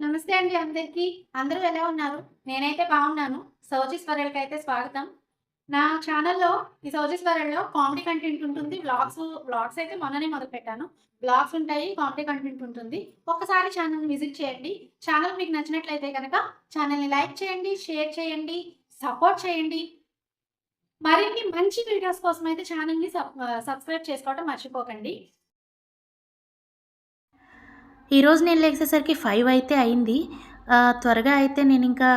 నమస్తే అండి అందరికీ. అందరూ ఎలా ఉన్నారు? నేనైతే బాగున్నాను. సౌజీస్ వరల్డ్‌కైతే స్వాగతం. నా ఛానల్‌లో ఈ సౌజీస్ వరల్డ్‌లో కామెడీ కంటెంట్ ఉంటుంది. వ్లాగ్స్ అయితే మొన్ననే మొదలుపెట్టాను. వ్లాగ్స్ ఉంటాయి. కామెడీ కంటెంట్ ఉంటుంది. ఒక్కసారి ఛానల్‌ని విజిట్ చేయండి. ఛానల్ మీకు నచ్చినట్లయితే గనక ఛానల్‌ని లైక్ చేయండి, షేర్ చేయండి, సపోర్ట్ చేయండి. మరిన్ని మంచి వీడియోస్ కోసం అయితే ఛానల్‌ని సబ్స్క్రైబ్ చేసుకోవడం మర్చిపోకండి. ఈరోజు నేను లేచేసరికి 5 అయితే అయింది. త్వరగా అయితే నేనింకా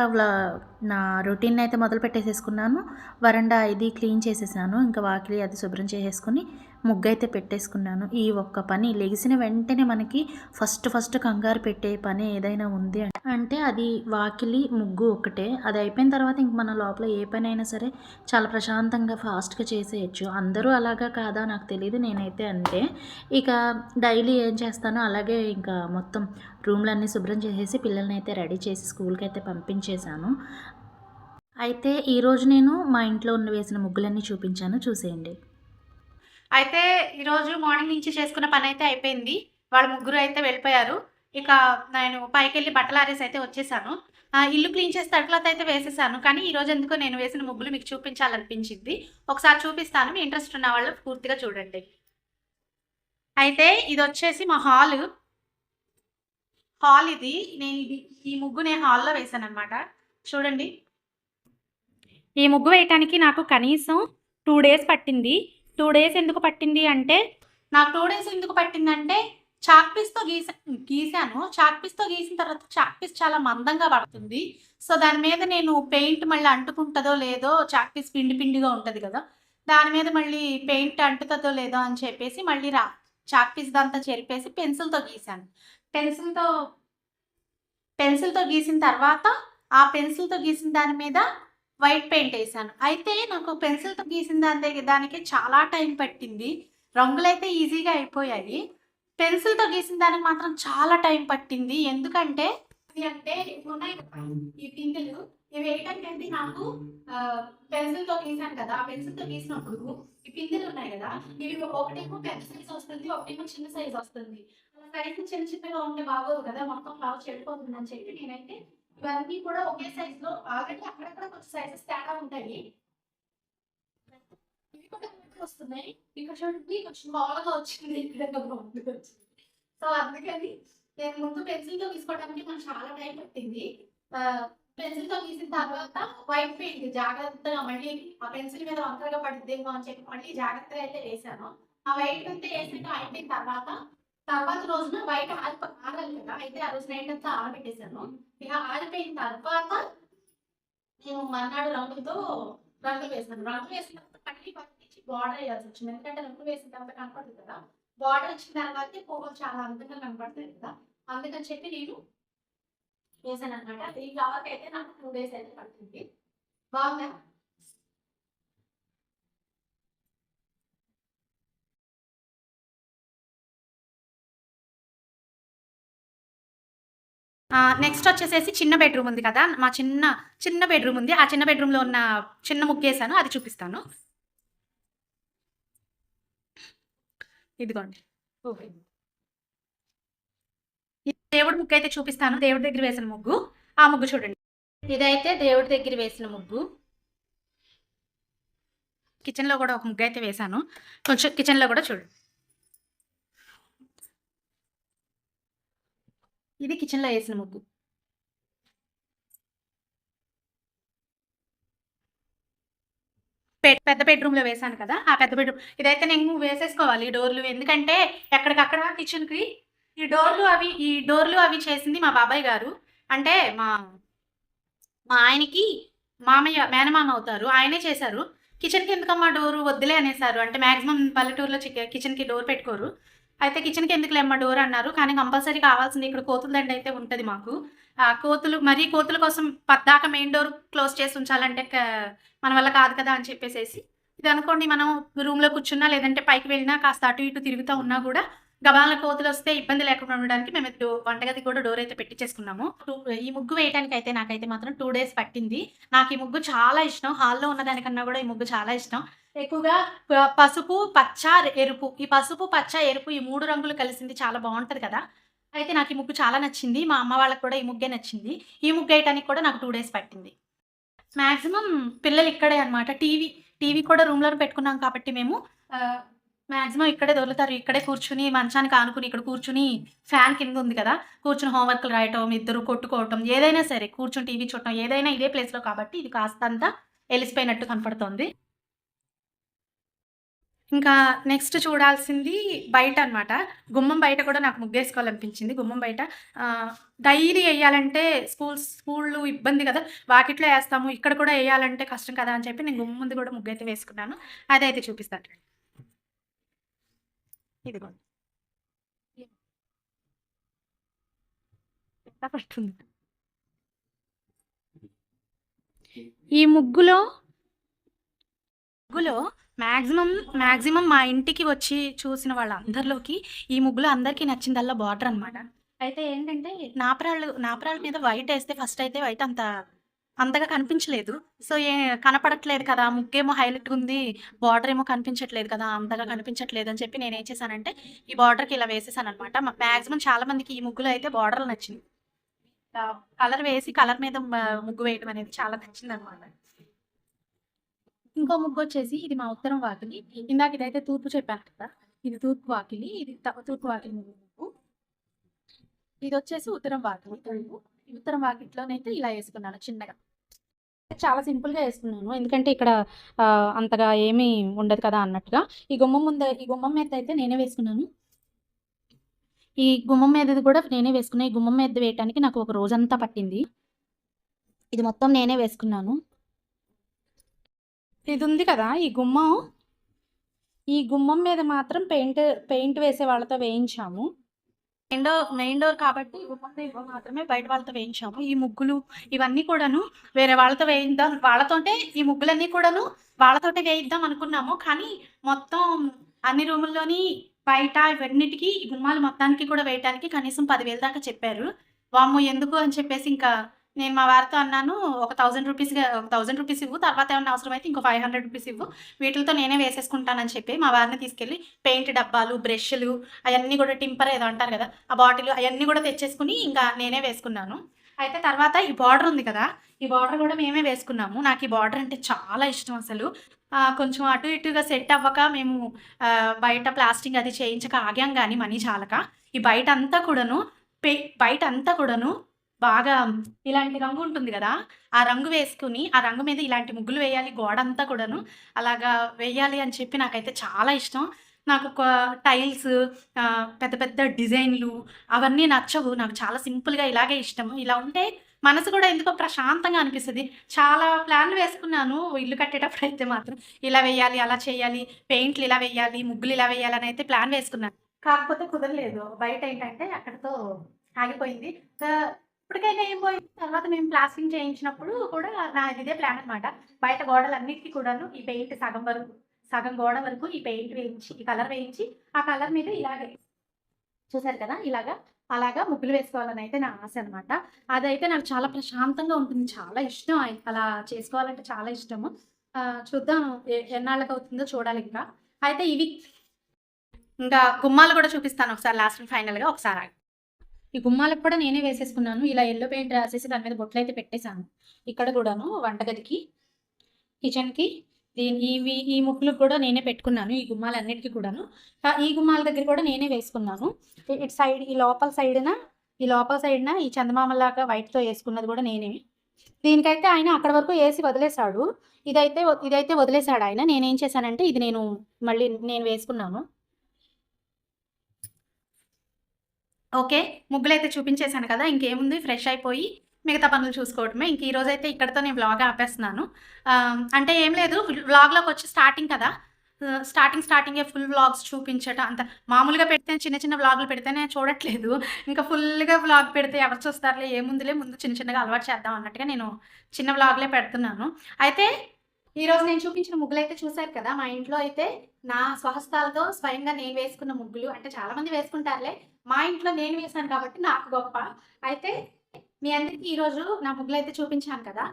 నా రొటీన్ అయితే మొదలు పెట్టేసేసుకున్నాను. వరండా ఇది క్లీన్ చేసేసాను. ఇంకా వాకిలి అది శుభ్రం చేసేసుకొని ముగ్గైతే పెట్టేసుకున్నాను. ఈ ఒక్క పని లెగిసిన వెంటనే మనకి ఫస్ట్ కంగారు పెట్టే పని ఏదైనా ఉంది అంటే అది వాకిలి, ముగ్గు ఒక్కటే. అది అయిపోయిన తర్వాత ఇంక మనం లోపల ఏ పనైనా సరే చాలా ప్రశాంతంగా ఫాస్ట్‌గా చేసేయొచ్చు. అందరూ అలాగా కాదా నాకు తెలీదు. నేనైతే అంతే. ఇక డైలీ ఏం చేస్తానో అలాగే ఇంకా మొత్తం రూమ్‌లన్నీ శుభ్రం చేసేసి పిల్లల్నైతే రెడీ చేసి స్కూల్‌కైతే పంపించేశాను. అయితే ఈరోజు నేను మా ఇంట్లో వేసిన ముగ్గులన్నీ చూపించాను చూసేయండి. అయితే ఈరోజు మార్నింగ్ నుంచి చేసుకున్న పనైతే అయిపోయింది. వాళ్ళు ముగ్గురు అయితే వెళ్ళిపోయారు. ఇక నేను పైకెళ్ళి బట్టలారేసి అయితే వచ్చేసాను. ఇల్లు క్లీన్ చేసి తడికలతో అయితే వేసేసాను. కానీ ఈరోజు ఎందుకో నేను వేసిన ముగ్గులు మీకు చూపించాలనిపించింది. ఒకసారి చూపిస్తాను. మీ ఇంట్రెస్ట్ ఉన్న వాళ్ళు పూర్తిగా చూడండి. అయితే ఇదొచ్చేసి మా హాలు. హాల్ ఇది. ఈ ముగ్గు నేను హాల్‌లో వేశాననమాట. చూడండి. ఈ ముగ్గు వేయటానికి నాకు కనీసం 2 డేస్ పట్టింది. 2 డేస్ ఎందుకు పట్టింది అంటే, నాకు 2 డేస్ ఎందుకు పట్టిందంటే, చాక్ పీస్‌తో గీసాను. చాక్ పీస్‌తో గీసిన తర్వాత చాక్ పీస్ చాలా మందంగా పడుతుంది. సో, దాని మీద నేను పెయింట్ మళ్ళీ అంటుకుంటదో లేదో, చాక్ పీస్ పిండిగా ఉంటది కదా! దాని మీద మళ్ళీ పెయింట్ అంటుతదో లేదో అని చెప్పేసి మళ్ళీ చాక్ పీస్‌దంతా చెరిపేసి పెన్సిల్‌తో గీసాను. పెన్సిల్‌తో పెన్సిల్‌తో గీసిన తర్వాత, ఆ పెన్సిల్‌తో గీసిన దాని మీద వైట్ పెయింట్ ఏసాను. అయితే నాకు పెన్సిల్‌తో గీసిన దానికి చాలా టైం పట్టింది. రంగులైతే ఈజీగా అయిపోయాయి. పెన్సిల్‌తో గీసిన దానికి మాత్రం చాలా టైం పట్టింది. ఎందుకంటే ఇవున్నాయి కదా! ఈ పిందెలు ఇవి ఏంటంటే నాకు పెన్సిల్‌తో గీసాను కదా! ఆ పెన్సిల్‌తో గీసినప్పుడు ఈ పిందెలున్నాయి గదా! ఇవి ఒకటేమో పెద్ద సైజ్ వస్తుంది. ఒకటేమో చిన్న సైజ్ వస్తుంది. అలా సైజు చిన్నగా ఉంటే బాగోదు కదా! మొత్తం ఫ్లవర్ చెడిపోతుందని చెప్పి నేనైతే ఇవన్నీ కూడా ఒకే సైజులో ఆల్రెడీ అక్కడక్కడ కొంచెం సైజెస్ తేడా ఉంటాయి. ఇవి కూడా అలాగే వస్తున్నాయి. ఇక్కడ చూడండి కొంచెం మామూలుగా వచ్చింది. ఇక్కడ రౌండ్‌గా వచ్చింది. సో, అందుకని నేను ముందు పెన్సిల్‌తో గీసుకోవడానికి నాకు చాలా టైం పట్టింది. పెన్సిల్‌తో గీసిన తర్వాత వైట్ పెయింట్ జాగ్రత్తగా మళ్ళీ ఆ పెన్సిల్ మీద వంకరగా పడిద్దేమో అని చెప్పి మళ్ళీ జాగ్రత్తగా అయితే వేశాను. ఆ వైట్ అంతా ఏసాక అయిపోయిన తర్వాత రోజున వైట్ ఆరాలి కదా! అయితే ఆ రోజు నైట్ అంతా ఆరబెట్టేసాను. ఇక ఆరిపోయిన తర్వాత నేను మర్నాడు రంగులు వేసాను. రంగులు వేసిన తర్వాత మళ్ళీ పట్టించి బార్డర్ ఎయాల్సొచ్చింది. ఎందుకంటే రంగులు వేసిన తర్వాత కనపడదు కదా! బార్డర్ వచ్చిన తర్వాతే పువ్వులు చాలా అందంగా కనపడతాయి కదా! అందుకని చెప్పి నేను వేసాననమాట. ఈ ఫ్లవర్‌కైతే నాకు 2 డేస్ అయితే పట్టింది. బావుందా? నెక్స్ట్ వచ్చేసేసి చిన్న బెడ్‌రూమ్ ఉంది కదా! మా చిన్న బెడ్‌రూమ్ ఉంది. ఆ చిన్న బెడ్‌రూమ్‌లో ఉన్న చిన్న ముగ్గేసాను. అది చూపిస్తాను. ఇదిగోండి. ఓకే. ఈ దేవుడి ముగ్గయితే చూపిస్తాను. దేవుడి దగ్గర వేసిన ముగ్గు. ఆ ముగ్గు చూడండి. ఇదైతే దేవుడి దగ్గర వేసిన ముగ్గు. కిచెన్‌లో గూడా ఒక ముగ్గయితే వేశాను. కొంచెం కిచెన్‌లో గూడా చూడండి. ఇది కిచెన్‌లో ఏసిన ముగ్గు. పెద్ద బెడ్‌రూమ్‌లో వేశాను కదా! ఆ పెద్ద బెడ్‌రూమ్ ఇదైతే నేను వేసేసుకోవాలి డోర్‌లు. ఎందుకంటే ఎక్కడికక్కడ కిచెన్‌కి ఈ డోర్‌లు అవి చేసింది మా బాబాయ్ గారు. అంటే మా మా ఆయనకి మేనమామ అవుతారు. ఆయనే చేశారు. కిచెన్‌కి ఎందుకమ్మా డోరు వద్దులే అనేసారు. అంటే మాక్సిమం పల్లెటూరులో కిచెన్‌కి డోర్ పెట్టుకోరు. అయితే కిచెన్‌కి ఎందుకులే అమ్మా డోర్ అన్నారు. కానీ కంపల్సరీ కావాల్సింది ఇక్కడ కోతుల దండ అయితే ఉంటది మాకు. కోతుల కోసం పద్దాక మెయిన్ డోర్ క్లోజ్ చేసి ఉంచాలంటే మన వల్ల కాదు కదా! అని చెప్పేసేసి ఇదనుకోండి మనం రూమ్‌లో కూర్చున్నా లేదంటే పైకి వెళ్ళినా కాస్త అటు ఇటు తిరుగుతా ఉన్నా గూడా గబాల్న కోతులొస్తే ఇబ్బంది లేకుండా ఉండడానికి మేము వంటగదికి కూడా డోర్ అయితే పెట్టించేసుకున్నాము. ఈ ముగ్గు వేయటానికైతే నాకైతే మాత్రం 2 డేస్ పట్టింది. నాకు ఈ ముగ్గు చాలా ఇష్టం. హాల్‌లో ఉన్నదానికన్నా గూడా ఈ ముగ్గు చాలా ఇష్టం. ఎక్కువగా పసుపు, పచ్చ, ఎరుపు. ఈ పసుపు, పచ్చ, ఎరుపు ఈ 3 రంగులు కలిసింది చాలా బావుంటది కదా! అయితే నాకు ఈ ముగ్గు చాలా నచ్చింది. మా అమ్మ వాళ్ళకి కూడా ఈ ముగ్గే నచ్చింది. ఈ ముగ్గేయటానికి కూడా నాకు 2 డేస్ పట్టింది. మాక్సిమం పిల్లలు ఇక్కడే అనమాట. టీవీ కూడా రూమ్‌లోనే పెట్టుకున్నాం కాబట్టి మేము ఆహ్, మాక్సిమం ఇక్కడే దొర్లుతారు. ఇక్కడే కూర్చొని మంచానికి ఆనుకుని ఇక్కడ కూర్చొని ఫ్యాన్ కింద ఉంది కదా! కూర్చొని హోంవర్క్‌లు రాయటం, ఇద్దరు కొట్టుకోవటం ఏదైనా సరే కూర్చొని టీవీ చూడటం ఏదైనా ఇదే ప్లేస్‌లో కాబట్టి ఇది కాస్తంత ఎలిసిపోయినట్టు కనపడుతోంది. ఇంకా నెక్స్ట్ చూడాల్సింది బయటనమాట. గుమ్మం బయట కూడా నాకు ముగ్గేసుకోవాలనిపించింది. గుమ్మం బయట డైలీ ఎయ్యాలంటే స్కూల్లు ఇబ్బంది కదా! వాకిట్లో ఏస్తాము. ఇక్కడ కూడా ఎయ్యాలంటే కష్టం కదా! అని చెప్పి నేను గుమ్మం ముందు కూడా ముగ్గైతే వేసుకున్నాను. అదైతే చూపిస్తాను. ఇదిగోండి. ఎట్లా పడుతుంది. ఈ ముగ్గులో మాక్సిమం మా ఇంటికి వచ్చి చూసిన వాళ్ళందరిలోకి ఈ ముగ్గులో అందరికీ నచ్చిందల్లా బార్డర్ అనమాట. అయితే ఏంటంటే నాపరాళ్ళ మీద వైట్ ఏస్తే ఫస్ట్ అయితే వైట్ అంతగా కనిపించలేదు. సో, కనపడట్లేదు కదా! ముగ్గేమో హైలైట్‌గా ఉంది. బార్డర్ ఏమో కనిపించట్లేదు కదా! అంతగా కనిపించట్లేదు అని చెప్పి నేనేం చేశానంటే ఈ బార్డర్‌కి ఇలా వేసేసాననమాట. మాక్సిమం చాలా మందికి ఈ ముగ్గులో అయితే బార్డర్ నచ్చింది. కలర్ వేసి కలర్ మీద ముగ్గు వేయడం అనేది చాలా నచ్చిందనమాట. ఇంకో ముగ్గొచ్చేసి ఇది మా ఉత్తరం వాకిలి. ఇందాక ఇదైతే తూర్పు చెప్పాను కదా! ఇది తూర్పు వాకిలి. ఇది తూర్పు వాకిలి ముగ్గు. ఇదొచ్చేసి ఉత్తరం వాకిలి. ఈ ఉత్తరం వాకిట్లోనైతే ఇలా యేసుకున్నాను చిన్నగా. చాలా సింపుల్‌గా యేసుకున్నాను. ఎందుకంటే ఇక్కడ అంతగా ఏమీ ఉండదు కదా అన్నట్టుగా. ఈ గుమ్మం మీదైతే నేనే వేసుకున్నాను. ఈ గుమ్మం మీదది కూడా నేనే వేసుకున్నా. ఈ గుమ్మం మీద వేయటానికి నాకు ఒక రోజంతా పట్టింది. ఇది మొత్తం నేనే వేసుకున్నాను. ఇదుంది కదా! ఈ గుమ్మం మీద మాత్రం పెయింట్ వేసే వాళ్ళతో వేయించాము. మెయిన్ డోర్ కాబట్టి గుమ్మం మాత్రమే బయట వాళ్ళతో వేయించాము. ఈ ముగ్గులు ఇవన్నీ కూడాను వేరే వాళ్ళతో వేయిద్దాం. వాళ్ళతోటే ఈ ముగ్గులన్నీ కూడాను వాళ్ళతోటే వేయిద్దాం అనుకున్నాము. కానీ మొత్తం అన్ని రూముల్లోని బయట ఇవన్నిటికి ఈ గుమ్మాలు మొత్తానికి కూడా వేయటానికి కనీసం 10,000 దాకా చెప్పారు. వామ్మో! ఎందుకు అని చెప్పేసి ఇంకా నేను మా వారితో అన్నాను. ఒక ₹1000 ఇవ్వు. తర్వాత ఏమన్నా అవసరమైతే ఇంకో ₹500 ఇవ్వు. వీటిలతో నేనే వేసేసుకుంటానని చెప్పి మా వారిని తీసుకెళ్ళి పెయింట్ డబ్బాలు, బ్రష్‌లు అయన్నీ కూడా టింపర్ ఏదో అంటారు కదా! ఆ బాటిల్ అయన్నీ కూడా తెచ్చేసుకొని ఇంకా నేనే వేసుకున్నాను. అయితే తర్వాత ఈ బార్డర్ ఉంది కదా! ఈ బార్డర్ కూడా మేమే వేసుకున్నాము. నాకు ఈ బార్డర్ అంటే చాలా ఇష్టం అసలు. కొంచెం అటు ఇటుగా సెట్ అవ్వక మేము బయట ప్లాస్టింగ్ అది చేయించక ఆగాం గానీ మనీ చాలక. ఈ బయటంతా కూడాను బాగా ఇలాంటి రంగు ఉంటుంది గదా! ఆ రంగు వేసుకొని, ఆ రంగు మీద ఇలాంటి ముగ్గులు వేయాలి గోడంతా కూడాను. అలాగా వేయాలి అని చెప్పి నాకైతే చాలా ఇష్టం. నాకు టైల్స్ పెద్ద పెద్ద డిజైన్‌లు అవన్నీ నచ్చవు. నాకు చాలా సింపుల్‌గా ఇలాగే ఇష్టము. ఇలా ఉంటే మనసు కూడా ఎందుకో ప్రశాంతంగా అనిపిస్తది. చాలా ప్లాన్‌లు వేసుకున్నాను ఇల్లు కట్టేటప్పుడైతే మాత్రం. ఇలా వేయాలి, అలా చేయాలి, పెయింట్లు ఇలా వేయాలి, ముగ్గులు ఇలా వేయాలనైతే ప్లాన్ వేసుకున్నాను. కాకపోతే కుదరలేదు. బయటేంటంటే అక్కడితో ఆగిపోయింది. ఇప్పటికైనా ఏం పోయింది, తర్వాత మేము ప్లాస్టింగ్ చేయించినప్పుడు కూడా ఇదే ప్లాన్ అనమాట. బయట గోడలన్నిటికి కూడాను ఈ పెయింట్ సగం గోడ వరకు ఈ పెయింట్ వేయించి, ఈ కలర్ వేయించి, ఆ కలర్ మీద ఇలాగే చూసారు కదా! అలాగా ముగ్గులు వేసుకోవాలనైతే నా ఆశ అనమాట. అదైతే నాకు చాలా ప్రశాంతంగా ఉంటుంది. చాలా ఇష్టం అలా చేసుకోవాలంటే చాలా ఇష్టము. చూద్దాం ఎన్నాళ్ళకవుతుందో చూడాలింకా. అయితే ఇవి ఇంకా గుమ్మాలు కూడా చూపిస్తాను ఒకసారి లాస్ట్ ఫైనల్‌గా ఒకసారి ఆగండి. ఈ గుమ్మాలకు కూడా నేనే వేసేసుకున్నాను. ఇలా యెల్లో పెయింట్ రాసేసి దాని మీద బొట్లయితే పెట్టేసాను. ఇక్కడ కూడాను వంటగదికి, కిచెన్‌కి ఈ ముగ్గులకు కూడా నేనే పెట్టుకున్నాను. ఈ గుమ్మాలన్నిటికి కూడాను. ఈ గుమ్మాల దగ్గర కూడా నేనే వేసుకున్నాను. ఇటు సైడ్ ఈ లోపల సైడ్‌న ఈ చందమామలాగా వైట్‌తో యేసుకున్నది కూడా నేనే. దీనికైతే ఆయన అక్కడి వరకు ఏసి వదిలేసాడు. ఇదైతే వదిలేసాడు ఆయన. నేనేం చేశానంటే ఇది మళ్ళీ నేను వేసుకున్నాను. ఓకే. ముగ్గులైతే చూపించేసాను కదా! ఇంకేముంది ఫ్రెష్ అయిపోయి మిగతా పనులు చూసుకోవడమే. ఇంక ఈరోజైతే ఇక్కడితో నేను వ్లాగ్ ఆపేస్తున్నాను. అంటే ఏం లేదు వ్లాగ్‌లోకొచ్చి స్టార్టింగ్ కదా! స్టార్టింగే ఫుల్ వ్లాగ్స్ చూపించటం అంత మామూలుగా పెడితే చిన్న చిన్న వ్లాగులు పెడితేనే చూడట్లేదు. ఇంకా ఫుల్‌గా వ్లాగ్ పెడితే ఎవరు చూస్తారులే ఏముందిలే ముందు చిన్న చిన్నగా అలవాటు చేద్దాం అన్నట్టుగా నేను చిన్న వ్లాగ్‌లే పెడుతున్నాను. అయితే ఈరోజు నేను చూపించిన ముగ్గులైతే చూసారు కదా! మా ఇంట్లో అయితే నా స్వహస్తాలతో స్వయంగా నేను వేసుకున్న ముగ్గులు అంటే చాలామంది వేసుకుంటారులే. మా ఇంట్లో నేను వేశాను కాబట్టి నాకు గొప్ప. అయితే మీ అందరికీ ఈరోజు నా ముగ్గులైతే చూపించాను కదా!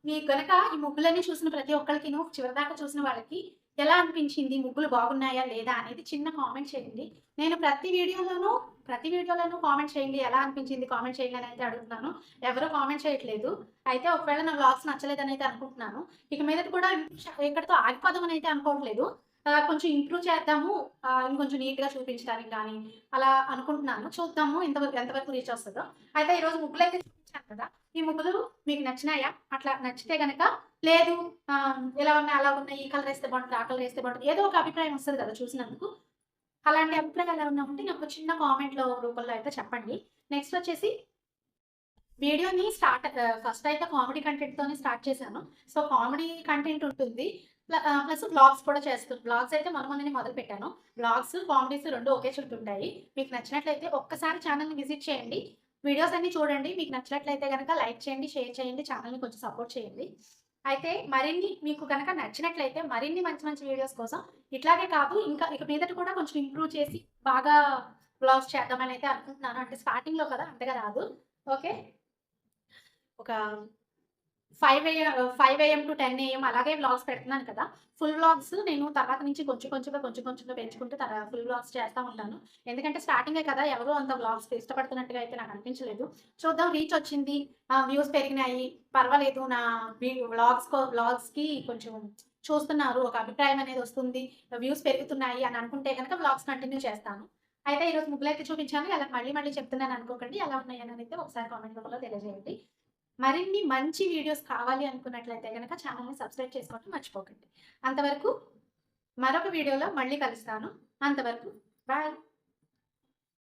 మీకు గనక ఈ ముగ్గులన్నీ చూసిన ప్రతి ఒక్కళ్ళకిను చివరిదాకా చూసిన వాళ్ళకి ఎలా అనిపించింది? ముగ్గులు బాగున్నాయా? లేదా? అనేది చిన్న కామెంట్ చేయండి. నేను ప్రతి వీడియోలోనూ ప్రతి వీడియోలోనూ కామెంట్ చేయండి, ఎలా అనిపించింది కామెంట్ చేయండి అని అయితే అడుగుతున్నాను. ఎవరు కామెంట్ చేయట్లేదు. అయితే ఒకవేళ నా వ్లాగ్స్ నచ్చలేదని అయితే అనుకుంటున్నాను. ఇక మీదట కూడా ఇక్కడితో ఆగిపోదామని అయితే అనుకోవట్లేదు. కొంచెం ఇంప్రూవ్ చేద్దాము, ఇంకొంచెం నీట్‌గా చూపించడానికి గానీ, అలా అనుకుంటున్నాను. చూద్దాము ఎంతవరకు రీచ్ వస్తదో. అయితే ఈరోజు ముగ్గులైతే చూపించాను కదా! ఈ ముగ్గులు మీకు నచ్చినాయా? అట్లా నచ్చితే గనక లేదు ఇలా ఉన్నాయి, అలా ఉన్నాయి, ఈ కలర్ ఏస్తే బావుంటది, ఆ కలర్ ఏస్తే బావుంటది. ఏదో ఒక అభిప్రాయం వస్తది కదా చూసినందుకు. అలాంటి అభిప్రాయాలు ఏమన్నా ఉంటే నాకు చిన్న కామెంట్‌లో రూపంలో అయితే చెప్పండి. నెక్స్ట్ వచ్చేసి వీడియోని ఫస్ట్ అయితే కామెడీ కంటెంట్‌తోనే స్టార్ట్ చేశాను. సో, కామెడీ కంటెంట్ ఉంటుంది. ప్లస్ వ్లాగ్స్ కూడా వ్లాగ్స్ అయితే మొన్ననే మొదలుపెట్టాను. వ్లాగ్స్, కామెడీస్ 2 ఒకే చోట ఉంటాయి. మీకు నచ్చినట్లయితే ఒక్కసారి ఛానెల్‌ని విజిట్ చేయండి. వీడియోస్ అన్నీ చూడండి. మీకు నచ్చినట్లయితే గనక లైక్ చేయండి, షేర్ చేయండి, ఛానెల్‌ని కొంచెం సపోర్ట్ చేయండి. అయితే మీకు గనక నచ్చినట్లయితే మరిన్ని మంచి మంచి వీడియోస్ కోసం ఇట్లాగే కాదు ఇంకా ఇక మీదట కూడా కొంచెం ఇంప్రూవ్ చేసి బాగా వ్లాగ్స్ చేద్దామని అయితే అనుకుంటున్నాను. అంటే స్టార్టింగ్‌లో కదా! అంతగా రాదు. ఓకే. ఒక 5 AM టు 10 AM అలాగే వ్లాగ్స్ పెడుతున్నాను కదా! ఫుల్ వ్లాగ్స్ నేను తర్వాత నుంచి కొంచెం కొంచెంగా పెంచుకుంటూ ఫుల్ వ్లాగ్స్ చేస్తా ఉంటాను. ఎందుకంటే స్టార్టింగే కదా! ఎవరు అంత వ్లాగ్స్ ఇష్టపడుతున్నట్టుగా అయితే నాకు అనిపించలేదు. చూద్దాం, రీచ్ వచ్చింది. వ్యూస్ పెరిగినాయి. పర్వాలేదు, నా వ్లాగ్స్‌కి కొంచెం చూస్తున్నారు. ఒక అభిప్రాయం అనేది వస్తుంది. వ్యూస్ పెరుగుతున్నాయి అని అనుకుంటే గనక వ్లాగ్స్ కంటిన్యూ చేస్తాను. అయితే ఈరోజు ముగ్గులైతే చూపించాను. అలా మళ్ళీ చెప్తున్నాను అనుకోకండి. ఎలా ఉన్నాయని అయితే ఒకసారి కామెంట్ రూపంలో తెలియజేయండి. మరిన్ని మంచి వీడియోస్ కావాలి అనుకున్నట్లయితే గనక ఛానెల్‌ని సబ్స్క్రైబ్ చేసుకోవడం మర్చిపోకండి. అంతవరకు మరొక వీడియోలో మళ్ళీ కలుస్తాను. అంతవరకు బాయ్.